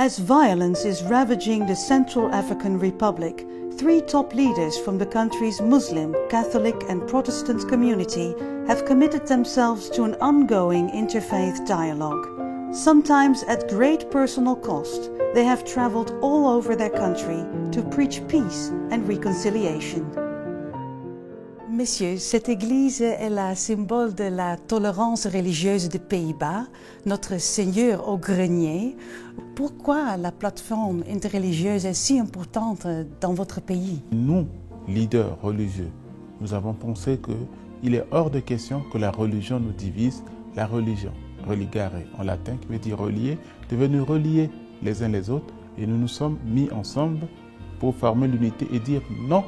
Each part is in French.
As violence is ravaging the Central African Republic, 3 top leaders from the country's Muslim, Catholic and Protestant community have committed themselves to an ongoing interfaith dialogue. Sometimes at great personal cost, they have traveled all over their country to preach peace and reconciliation. Messieurs, cette église est le symbole de la tolérance religieuse des Pays-Bas, notre Seigneur au grenier. Pourquoi la plateforme interreligieuse est si importante dans votre pays? Nous, leaders religieux, nous avons pensé qu'il est hors de question que la religion nous divise. La religion, religare en latin, qui veut dire relier, devait nous relier les uns les autres, et nous nous sommes mis ensemble pour former l'unité et dire non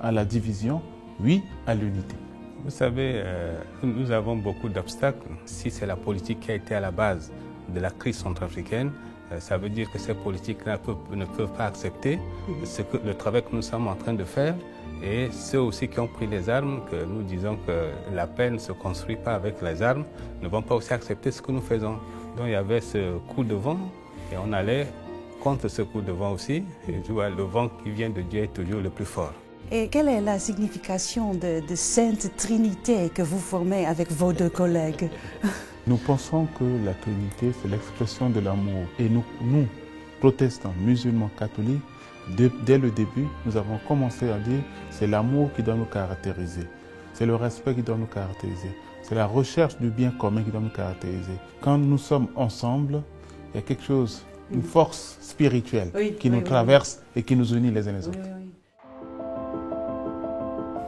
à la division, oui à l'unité. Vous savez, nous avons beaucoup d'obstacles. Si c'est la politique qui a été à la base de la crise centrafricaine, ça veut dire que ces politiques ne peuvent pas accepter le travail que nous sommes en train de faire. Et ceux aussi qui ont pris les armes, que nous disons que la paix ne se construit pas avec les armes, ne vont pas aussi accepter ce que nous faisons. Donc il y avait ce coup de vent et on allait contre ce coup de vent aussi. Et le vent qui vient de Dieu est toujours le plus fort. Et quelle est la signification de Sainte Trinité que vous formez avec vos 2 collègues? Nous pensons que la Trinité, c'est l'expression de l'amour. Et nous, protestants, musulmans, catholiques, dès le début, nous avons commencé à dire c'est l'amour qui doit nous caractériser. C'est le respect qui doit nous caractériser. C'est la recherche du bien commun qui doit nous caractériser. Quand nous sommes ensemble, il y a quelque chose, une force spirituelle qui nous traverse et qui nous unit les uns les autres.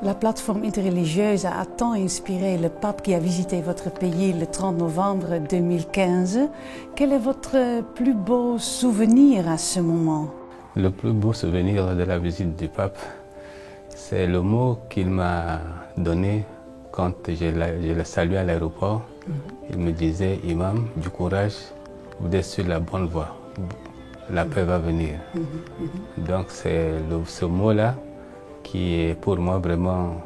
La plateforme interreligieuse a tant inspiré le pape qui a visité votre pays le 30 novembre 2015. Quel est votre plus beau souvenir à ce moment? Le plus beau souvenir de la visite du pape, c'est le mot qu'il m'a donné quand je le saluais à l'aéroport. Il me disait, Imam, du courage, vous êtes sur la bonne voie, la paix va venir. Donc c'est ce mot-là qui est pour moi vraiment,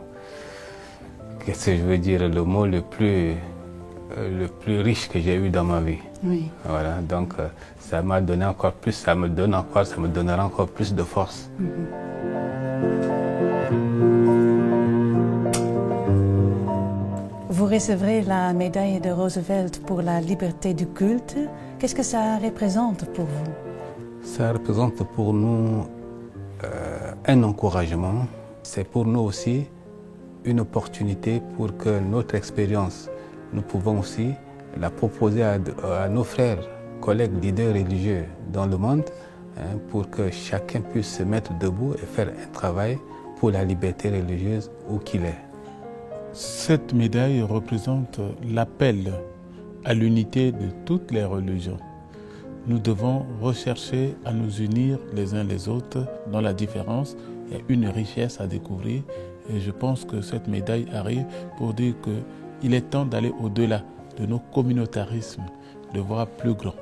qu'est-ce que je veux dire, le mot le plus riche que j'ai eu dans ma vie. Oui. Voilà, donc ça m'a donné encore plus, ça me donnera encore plus de force. Vous recevrez la médaille de Roosevelt pour la liberté du culte. Qu'est-ce que ça représente pour vous? Ça représente pour nous un encouragement. C'est pour nous aussi une opportunité pour que notre expérience, nous pouvons aussi la proposer à nos frères, collègues, leaders religieux dans le monde, pour que chacun puisse se mettre debout et faire un travail pour la liberté religieuse où qu'il est. Cette médaille représente l'appel à l'unité de toutes les religions. Nous devons rechercher à nous unir les uns les autres dans la différence. Il y a une richesse à découvrir et je pense que cette médaille arrive pour dire qu'il est temps d'aller au-delà de nos communautarismes, de voir plus grand.